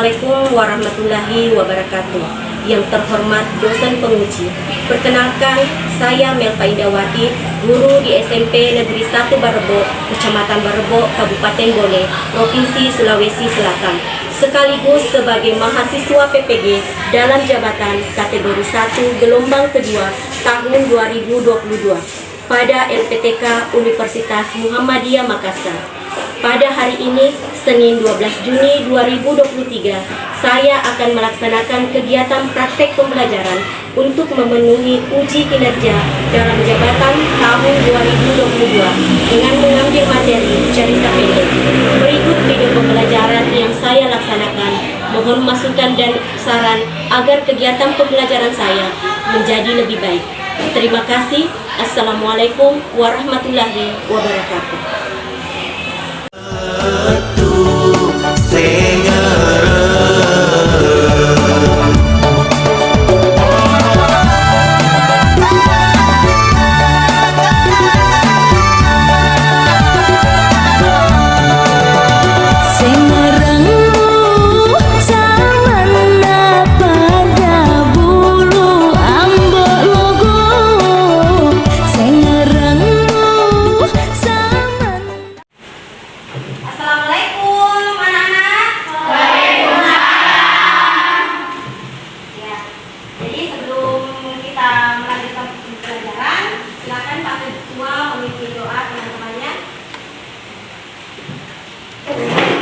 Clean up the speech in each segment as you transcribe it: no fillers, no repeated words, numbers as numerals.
Assalamualaikum warahmatullahi wabarakatuh. Yang terhormat dosen penguji, perkenalkan saya Melpa Indawati, guru di SMP Negeri 1 Barebo, Kecamatan Barebo, Kabupaten Bone, Provinsi Sulawesi Selatan, sekaligus sebagai mahasiswa PPG dalam jabatan kategori 1 gelombang kedua tahun 2022 pada LPTK Universitas Muhammadiyah Makassar. Pada hari ini, Senin 12 Juni 2023, saya akan melaksanakan kegiatan praktek pembelajaran untuk memenuhi uji kinerja dalam jabatan tahun 2022 dengan mengambil materi cerita pendek. Berikut video pembelajaran yang saya laksanakan. Mohon masukan dan saran agar kegiatan pembelajaran saya menjadi lebih baik. Terima kasih. Assalamualaikum warahmatullahi wabarakatuh.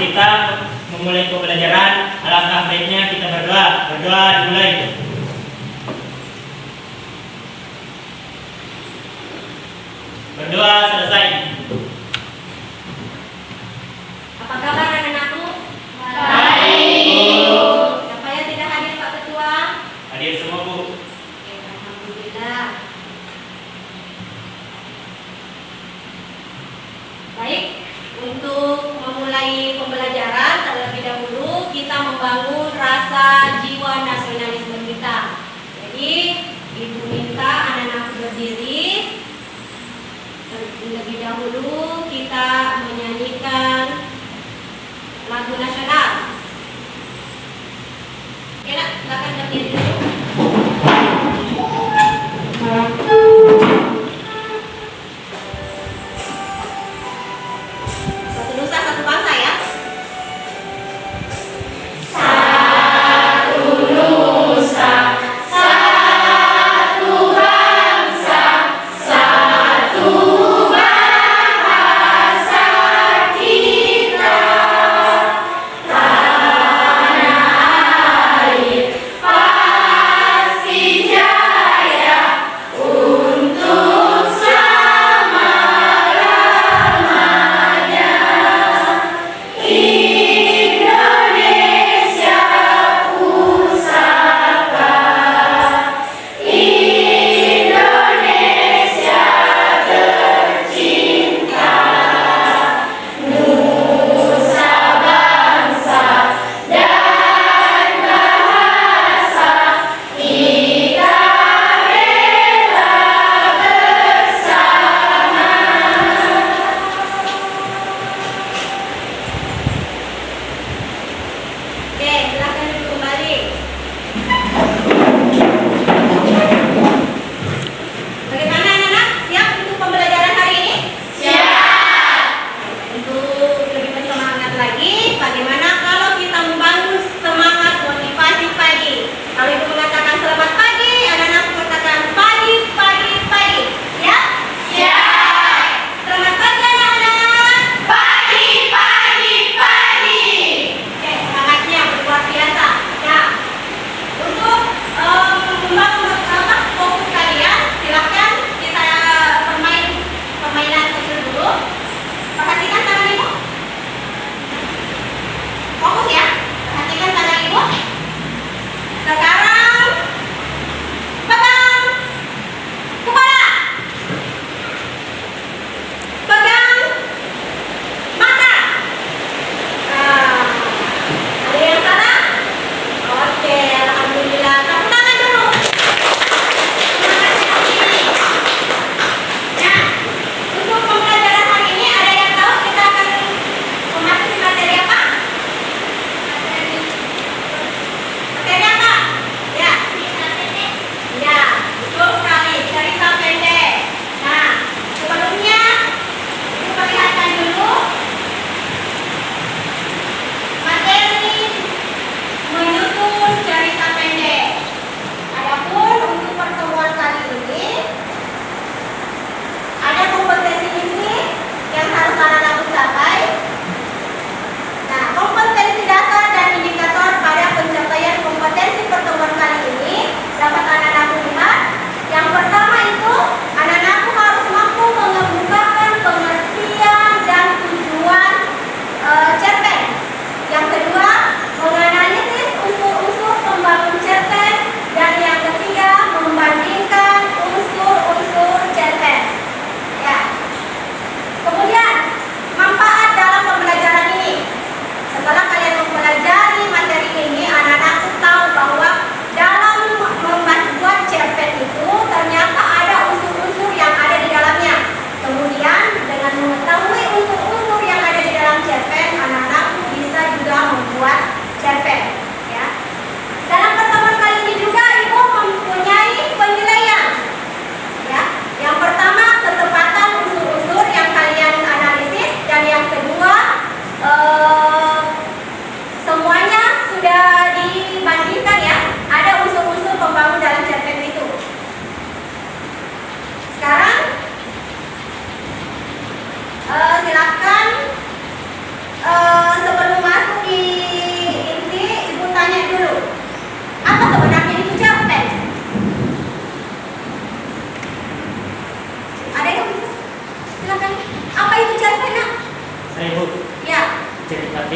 Kita memulai pembelajaran, alangkah baiknya kita berdoa. Berdoa dimulai. Berdoa selesai. Apa kabar anak-anakku? Baik. Siapa yang tidak hadir Pak Ketua? Hadir semua, Bu. Oke, alhamdulillah. Baik, untuk memulai pembelajaran terlebih dahulu kita membangun rasa jiwa nasionalisme kita. Jadi, Ibu minta anak-anak berdiri. Terlebih dahulu kita menyanyikan lagu nasional. Oke, Nak, silakan berdiri dulu. Satu nusa, satu bangsa ya. Satu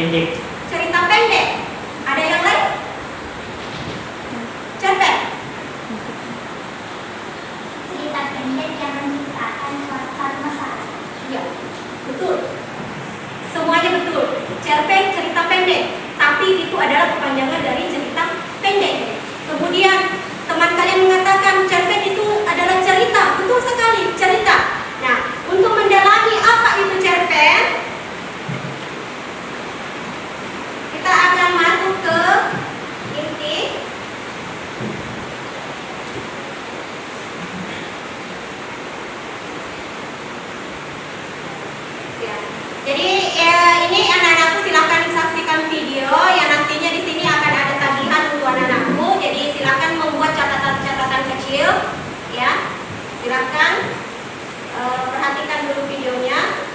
pendek. Cerita pendek. Ada yang lain? Cerpen. Cerita pendek yang menceritakan suatu masalah. Ya, betul. Semuanya betul. Cerpen cerita pendek, tapi itu adalah kepanjangan dari cerita pendek. Kemudian teman kalian mengatakan cerpen itu adalah cerita. Betul sekali, cerita. Nah, untuk mendalami apa itu cerpen, kita akan masuk ke inti. Ya. Jadi ini anak-anakku silakan saksikan video yang nantinya di sini akan ada tagihan untuk anak-anakku. Jadi silakan membuat catatan-catatan kecil, ya. Silakan perhatikan dulu videonya.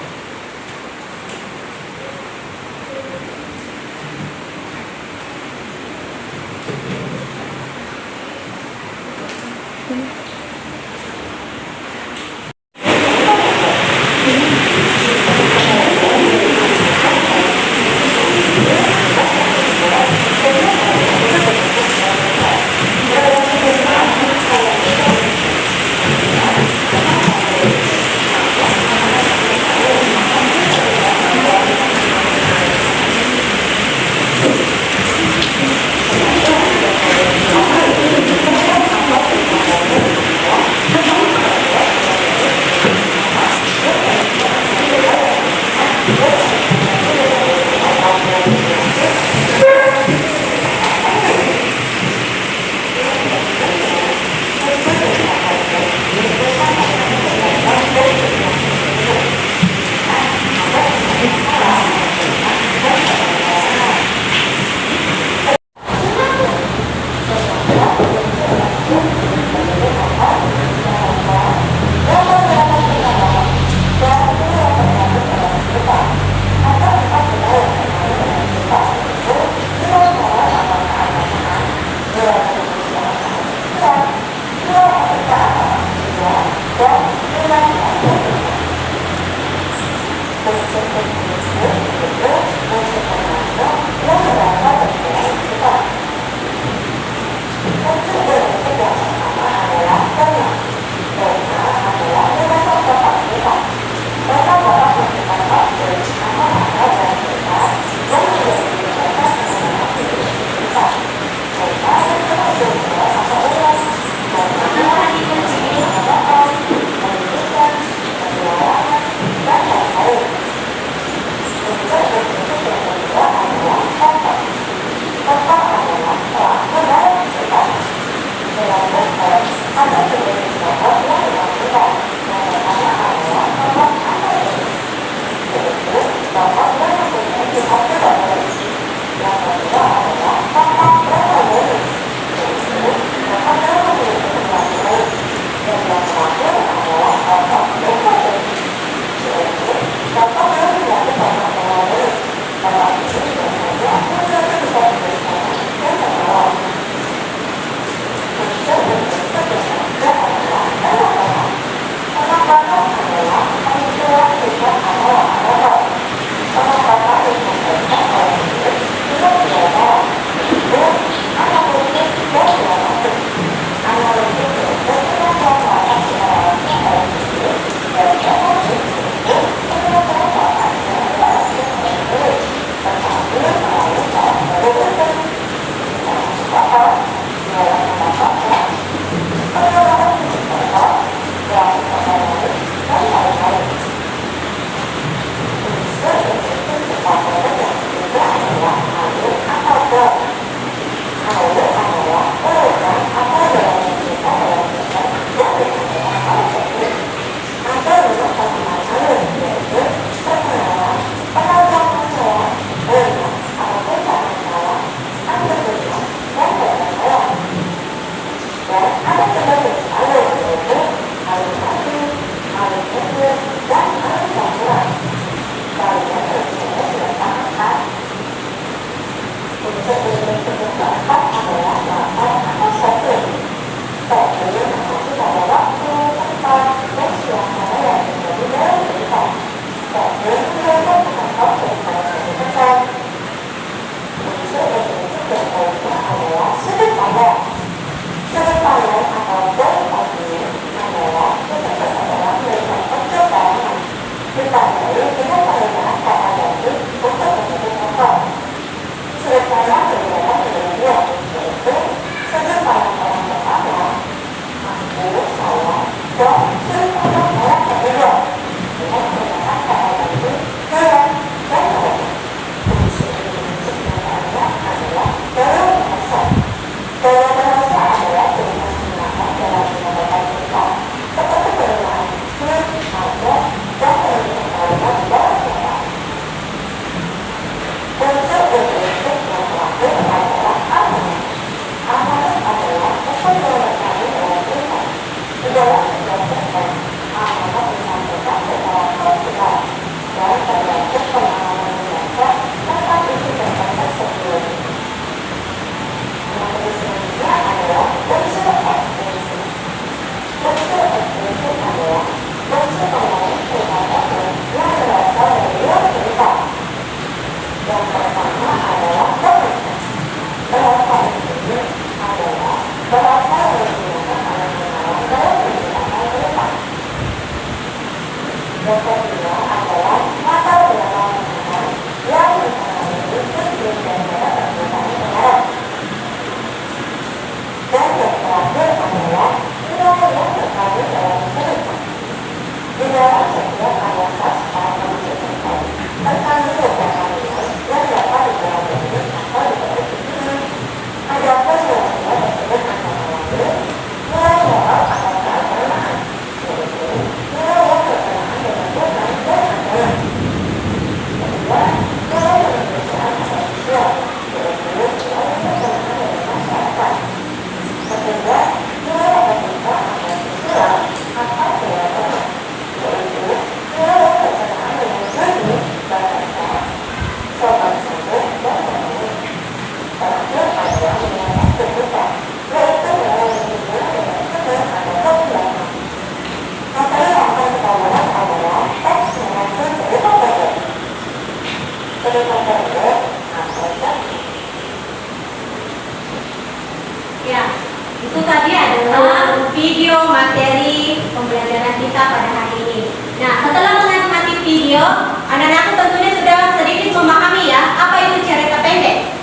video materi pembelajaran kita pada hari ini. Nah, setelah mengamati video, anak-anakku tentunya sudah sedikit memahami ya apa itu cerita pendek.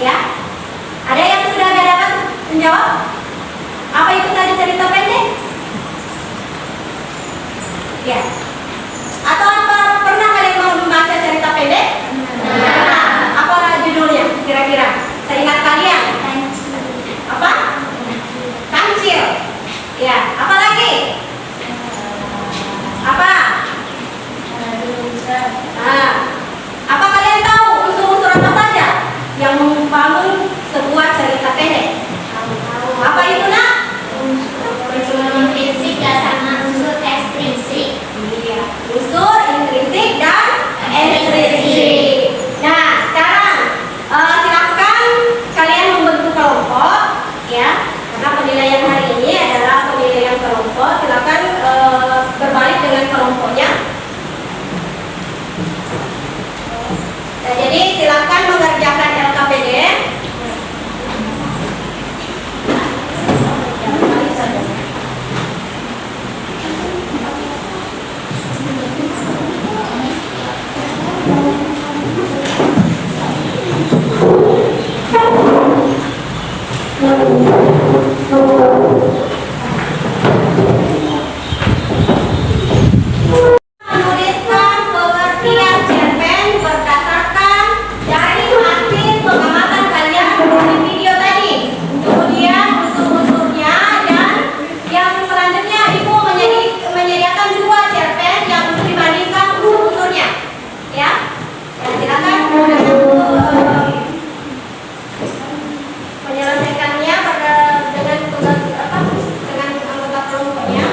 Ya, ada yang sudah dapat menjawab? Apa itu tadi cerita pendek? Ya. Atau apa pernah kalian mau membaca cerita pendek? Nah, apa judulnya kira-kira? Seingat kalian? Apa? Kancil. Ya, apa lagi? Apa? Nah, apa kalian tahu unsur-unsur apa saja yang membangun sebuah cerita pendek? Apa itu nak? Unsur intrinsik sama unsur ekstrinsik. Iya, unsur intrinsik dan ekstrinsik. Nah, sekarang silakan kalian membentuk kelompok, ya. Karena penilaian hari ini adalah penilaian kelompok. Silakan berbalik dengan kelompoknya. Nah, jadi silakan mengerjakan LKPD. Menuliskan pengertian cerpen berdasarkan dari hasil pengamatan kalian di video tadi. Kemudian unsur-unsurnya dan yang selanjutnya ibu menyediakan dua cerpen yang untuk dibandingkan unsur-unsurnya. Ya, silakan menyelesaikannya dengan anggota kelompoknya.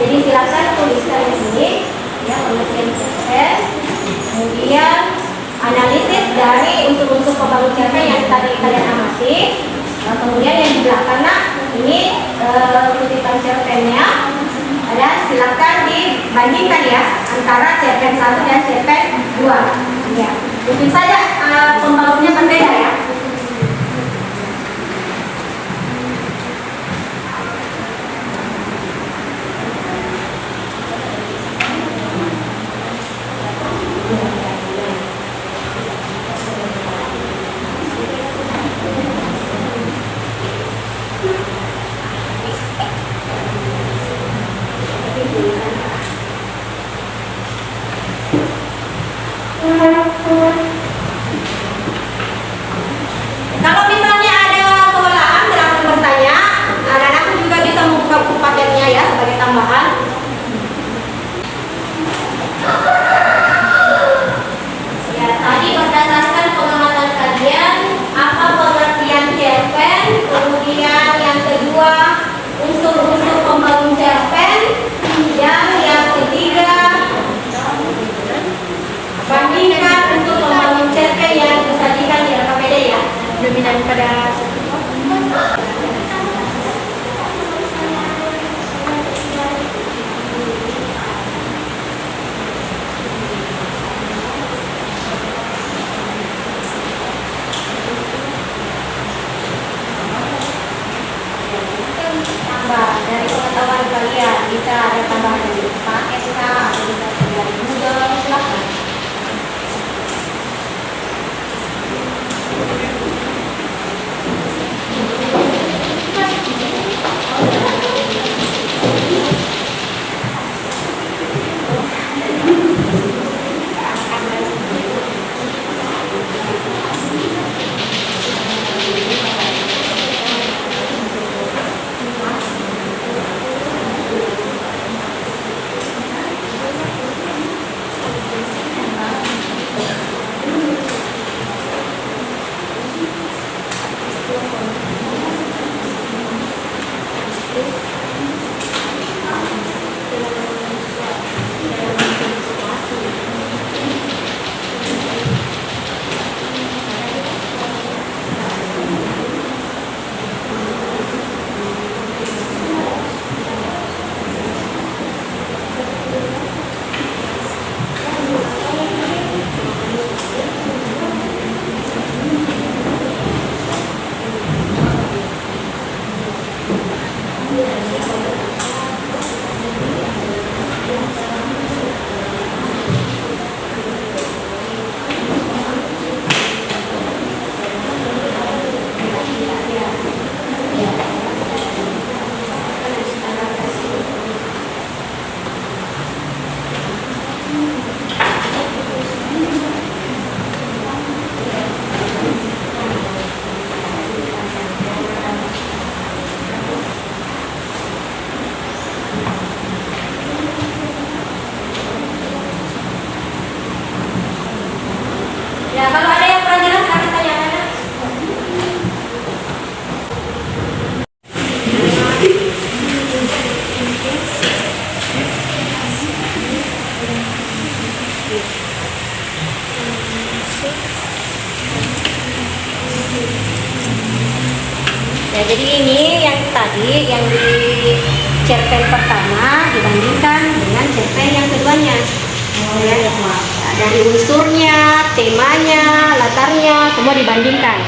Jadi silakan tuliskan di sini ya pengertian cerpen, kemudian analisis dari unsur-unsur pembangun cerpen yang tadi kalian amati. Nah, kemudian yang di belakang ini kutipan cerpennya. Dan silakan dibandingkan ya antara cerpen 1 dan cerpen 2. Ya, mungkin saja pembangunnya berbeda ya. Kalau misalnya ada kerelaan, silakan bertanya. Anak-anak juga bisa membuka buku paketnya ya sebagai tambahan. Ya, tadi berdasarkan pengamatan kalian, apa pengertian cerpen, kemudian yang kedua unsur-unsur pembangun cerpen, yang ketiga bandingkan unsur pembangun cerpen yang disajikan di LKPD ya. Dominan pada tambah dari pengetahuan kalian, bisa ada tambahan dari paket kah, bisa dari Google, silahkan. Ya, jadi ini yang tadi yang di cerpen pertama dibandingkan dengan cerpen yang keduanya. Ya, dari unsurnya, temanya, latarnya, semua dibandingkan.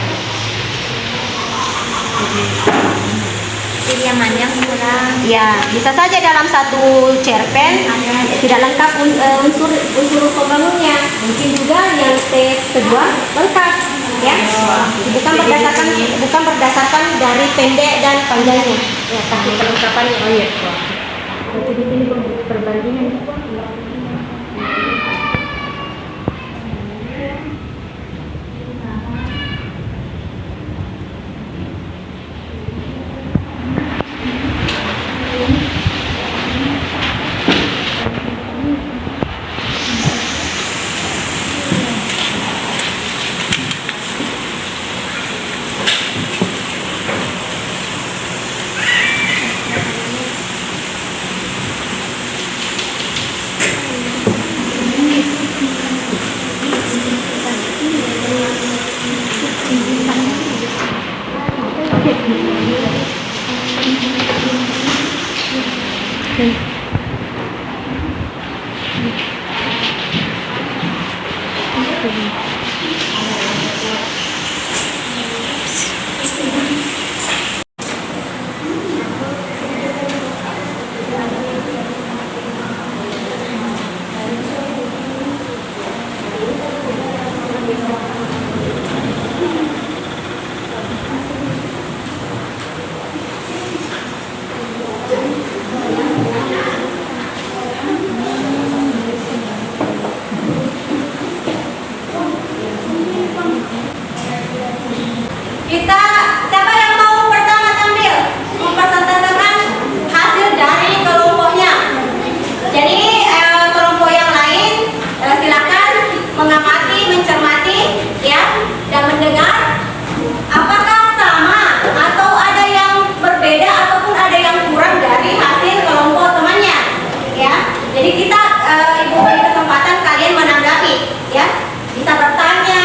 Jadi yang mana yang kurang? Ya, bisa saja dalam satu cerpen tidak lengkap unsur pembangunnya. Mungkin juga yang tes kedua lengkap, ya. Bukan berdasarkan dari pendek dan panjangnya. Ya, tapi kelengkapannya. Oh iya. Nanti di sini perbandingan juga. Kita, siapa yang mau pertama tampil mempresentasikan hasil dari kelompoknya? Jadi kelompok yang lain silakan mengamati, mencermati, ya, dan mendengar apakah sama atau ada yang berbeda ataupun ada yang kurang dari hasil kelompok temannya, ya. Jadi kita ibu beri kesempatan kalian menanggapi, ya, bisa bertanya,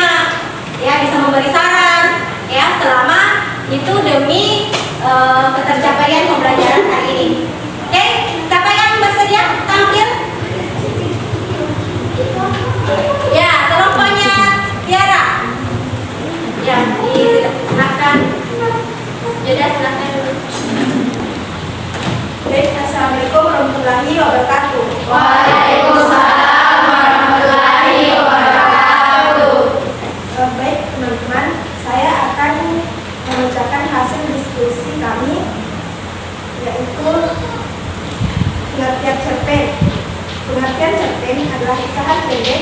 ya, bisa memberi saran, ya, selama itu demi ketercapaian pembelajaran hari ini. Oke, siapa yang bersedia tampil? Ya, kelompoknya Tiara. Ya, silakan. Jadi silakan dulu. Baik, assalamualaikum warahmatullahi wabarakatuh. Waalaikumsalam warahmatullahi wabarakatuh. Baik teman-teman, saya akan membacakan hasil diskusi kami, yaitu pengertian cerpen. Pengertian cerpen adalah usaha pendek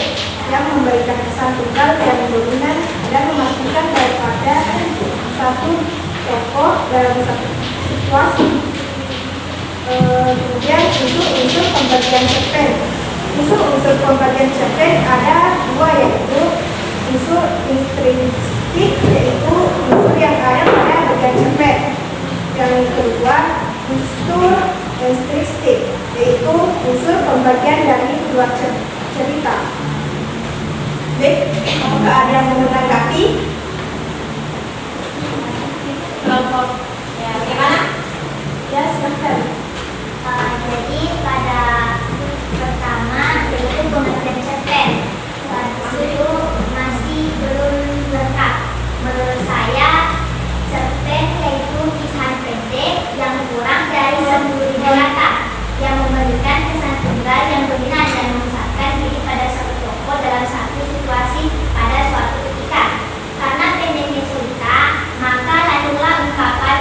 yang memberikan kesan tunggal yang dominan dan memastikan daripada satu tokoh dalam satu situasi. Kemudian unsur-unsur pembagian cerpen. Unsur-unsur pembagian cerpen ada dua, yaitu unsur intrinsik, yaitu unsur yang ada pada bagian cerpen. Yang kedua, unsur ekstrinsit, yaitu unsur pembagian dari dua cerita. Baik, apakah ada yang mau menanggapi? Kelompok, ya, bagaimana? Ya, silakan. Jadi pada pertama yaitu pengertian cerpen. Itu masih belum lengkap. Menurut saya cerpen yaitu kisah pendek yang kurang dari 10.000 kata yang memberikan kesan tunggal yang dominan dan memusatkan diri pada satu tokoh dalam satu situasi pada suatu ketika. Karena pendeknya cerita, maka lahirlah ungkapan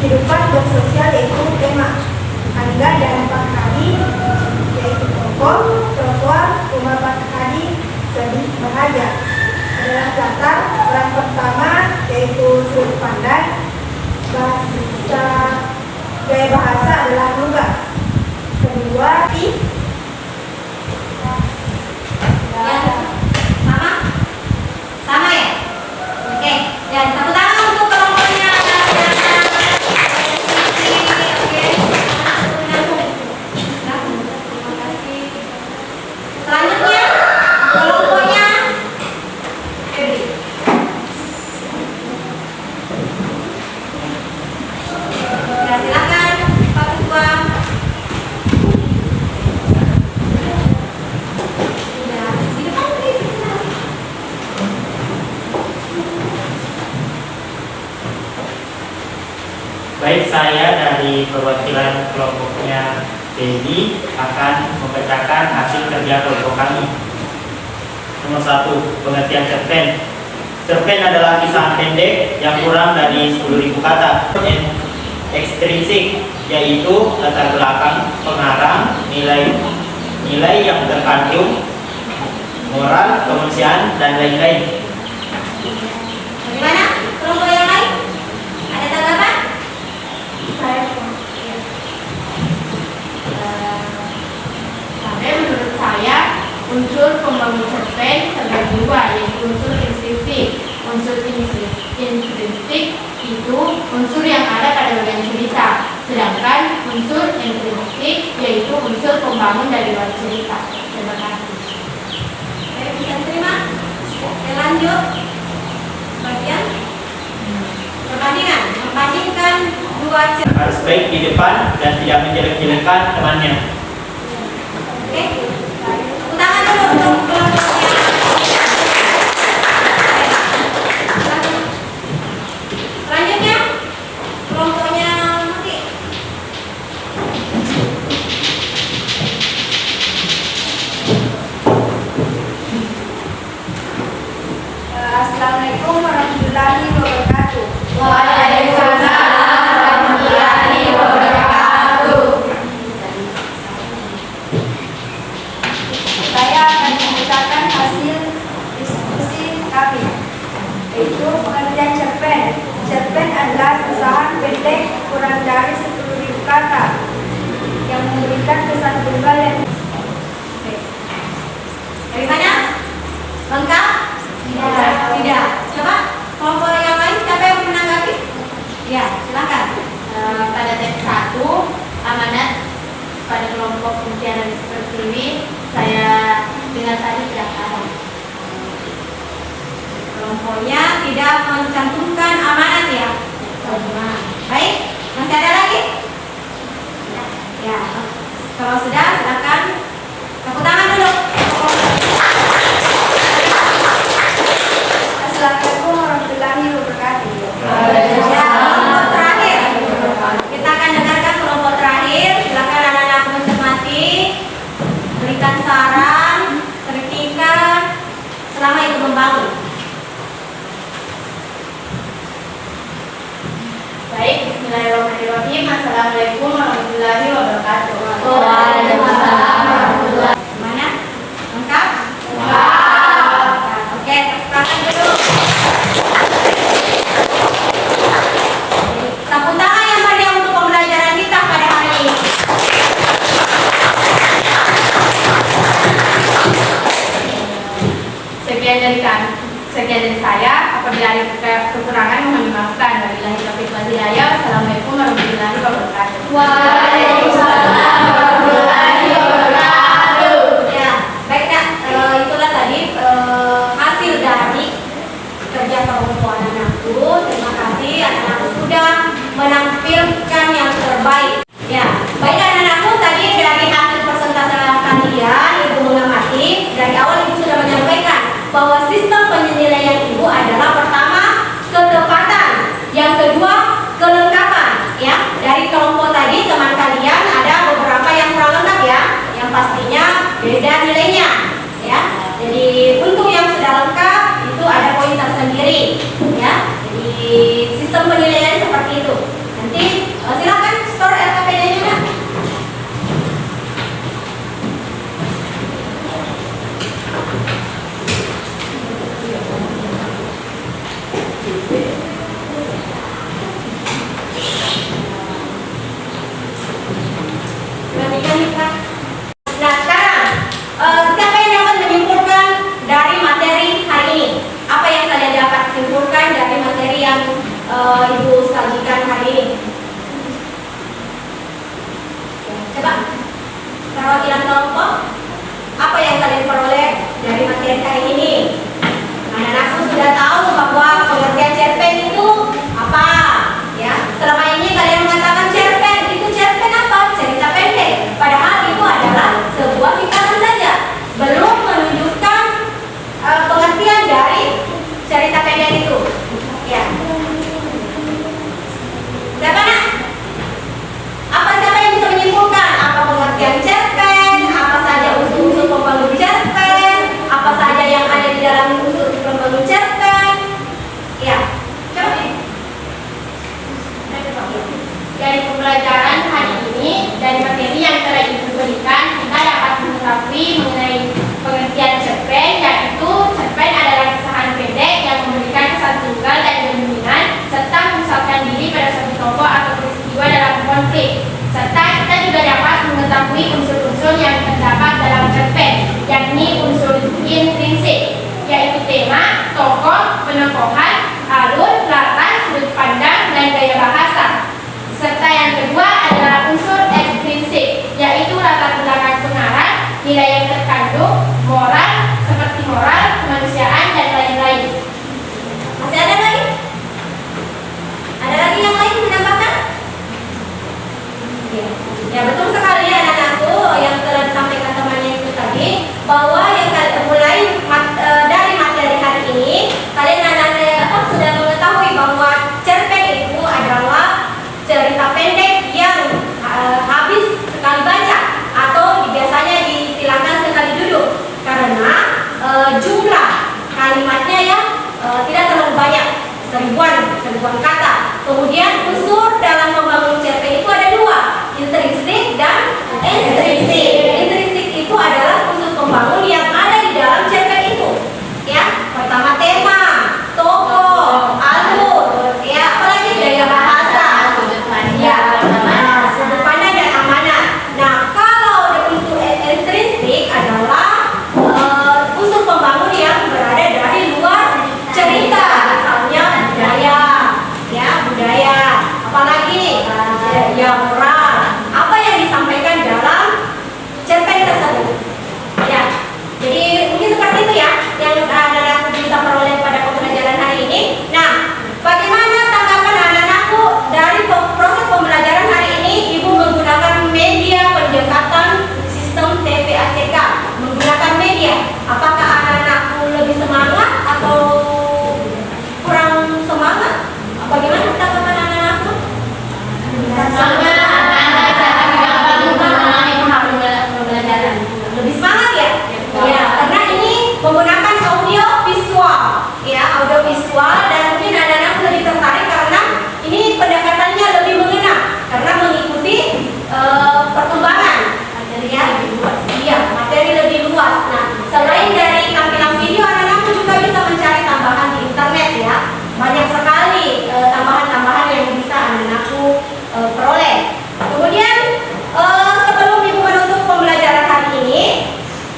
kehidupan bersosial yaitu tema. Angga dan Pak Hadi yaitu tokoh, trotoar, rumah Pak Hadi, sedih bahagia. Adalah latar orang pertama yaitu sudut pandang, gaya bahasa adalah lugas. Kedua, Sama? Sama ya? Oke, dan tepuk tangan untuk kelompoknya. Oke. Terima kasih. Selanjutnya, kelompoknya Febri. Ya, silakan Pak Ketua. Ya, di depan please. Baik, saya dari perwakilan kelompoknya Dedi akan membacakan hasil kerja kelompok kami. Nomor 1, pengertian cerpen. Cerpen adalah kisah pendek yang kurang dari 10.000 kata. Ekstrinsik, yaitu latar belakang, pengarang, nilai yang terkandung, moral, kemanusiaan, dan lain-lain. Bagaimana? Kelompok yang lain? Ada tanggapan? Menurut saya, unsur pembangun cerpen terbagi dua, yaitu unsur intrinsik. Unsur intrinsik itu unsur yang ada pada bagian cerita, sedangkan unsur intrinsik yaitu unsur pembangun dari luar cerita. Terima kasih. Saya bisa terima? Oke, lanjut. Bagian perbandingan, membandingkan dua cerita. Harus baik di depan dan tidak menjelek-jelekan temannya. Oke, tepuk tangan dulu untuk kelompoknya. Selanjutnya, kelompoknya Maki. Assalamualaikum warahmatullahi wabarakatuh. Waalaikumsalam warahmatullahi wabarakatuh. Saya akan membacakan hasil diskusi kami, yaitu pengertian cerpen. Cerpen adalah kesahan pendek kurang dari 10.000 kata yang memberikan kesan tunggal yang Dari mana? Lengkap? Tidak. Coba kelompok yang lain siapa yang menanggapi? Ya, silakan. Pada teks 1, amanat pada kelompok penelitian seperti ini, saya dengar tadi tidak ada. Kelompoknya tidak mencantumkan amanat ya. Baik, masih ada lagi? Ya. Kalau sudah, silakan tepuk tangan dulu. Assalamualaikum warahmatullahi wabarakatuh. Ya, kelompok terakhir. Kita akan dengarkan kelompok terakhir. Silakan anak-anak mencermati, berikan saran, kritikan selama itu membangun. Baik, bismillahirrahmanirrahim. Assalamualaikum warahmatullahi wabarakatuh. Waalaikumsalam warahmatullahi wabarakatuh. Mana? Lengkap? Ya, oke, tepuk tangan dulu. Tepuk tangan yang meriah untuk pembelajaran kita pada hari ini. Sekian dari saya. Apabila ada kekurangan mohon dimaafkan. Wabillahi taufiq wal hidayah. Assalamualaikum warahmatullahi wabarakatuh. Waalaikumsalam warahmatullahi wabarakatuh. Ya, baik Kak. Itulah tadi hasil dari kerja kelompok anak-anakku. Terima kasih anak-anakku sudah menampilkan yang terbaik. Ya, baik anak-anakku, tadi dari hasil persentase kalian Ibu mengamati dari awal Ibu sudah menyampaikan bahwa sistem penilaian Ibu adalah pertama ketepatan, yang kedua kelengkapan. Ya, dari kelompok tadi teman Dari pembelajaran hari ini, dari materi yang telah Ibu berikan, kita dapat mengetahui mengenai pengertian cerpen, yaitu cerpen adalah kesahan pendek yang memberikan kesan tunggal dan dominan, serta memusatkan diri pada suatu tokoh atau peristiwa dalam konflik. Serta kita juga dapat mengetahui unsur-unsur yang terdapat dalam cerpen, yakni unsur intrinsik, yaitu tema, tokoh, penokohan, alur, latar, sudut pandang, dan gaya bahasa. Serta yang kedua adalah unsur ekstrinsik, yaitu latar belakang pengarang, nilai yang terkandung, moral, seperti moral, kemanusiaan, dan lain-lain. Masih ada lagi? Ada lagi yang lain menambahkan? Ya, betul sekali ya anak-anakku yang telah disampaikan temannya itu tadi, bahwa yang mulai dari materi hari ini kalian anak-anak sudah mengetahui bahwa cerpen itu adalah cerita pendek yang habis sekali baca atau biasanya diistilahkan sekali duduk, karena jumlah kalimatnya ya tidak terlalu banyak, seribuan kata. Kemudian unsur dalam membangun cerpen itu ada dua, intrinsik dan ekstrinsik. Intrinsik itu adalah unsur pembangun yang ada di dalam cerpen itu. Ya, pertama tema, tokoh, alur, ya, apalagi gaya bahasa, ya, sudut pandang dan amanat. Nah, kalau unsur ekstrinsik adalah unsur pembangun yang berada dari luar cerita, misalnya budaya, ya, budaya, apalagi ya, moral, apa yang disampaikan dalam cerpen tersebut. Ya, jadi mungkin seperti itu ya yang anak-anak bisa peroleh pada pembelajaran hari ini. Nah, bagaimana tanggapan anak-anakku dari proses pembelajaran hari ini? Ibu menggunakan media pendekatan sistem TPACK, menggunakan media. Apakah anak-anakku lebih semangat atau kurang semangat? Bagaimana tanggapan anak-anakku? Lebih semangat ya? Ya, karena ini menggunakan audio visual, ya, audio visual, dan mungkin anak-anak lebih tertarik karena ini pendekatannya lebih mengena, karena mengikuti perkembangan materi lebih luas. Iya, materi lebih luas. Nah, selain dari tampilan video, anak-anak juga bisa mencari tambahan di internet ya. Banyak sekali tambahan-tambahan yang bisa anak-anakku peroleh. Kemudian sebelum Ibu menutup pembelajaran hari ini,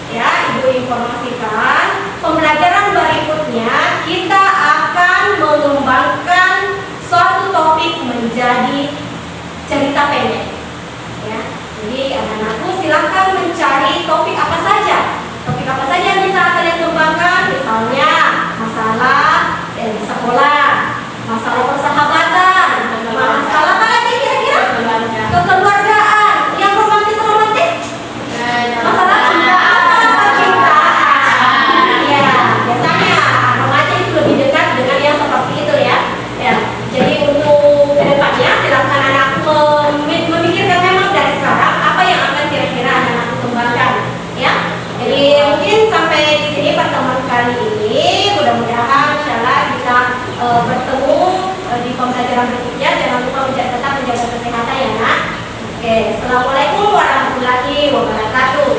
ya, Ibu informasikan pembelajaran berikutnya kita akan mengembangkan suatu topik menjadi cerita pendek. Ya, jadi anak-anakku silahkan mencari topik apa saja. Topik apa saja yang bisa kalian kembangkan, misalnya masalah di sekolah, masalah persahabatan, masalah apa lagi kira-kira? Kekeluargaan, yang romantis-romantis, masalah percintaan. Ya, biasanya remaja itu lebih dekat dengan yang seperti itu ya. Ya, jadi untuk kedepannya silakan anak memikirkan memang dari sekarang apa yang akan kira-kira anak kembangkan. Ya, jadi mungkin sampai di sini pertemuan kali ini. Mudah-mudahan insyaallah kita bertemu di pembelajaran berikutnya. Jangan lupa tetap menjaga kesehatan ya nak. Oke, assalamualaikum warahmatullahi wabarakatuh.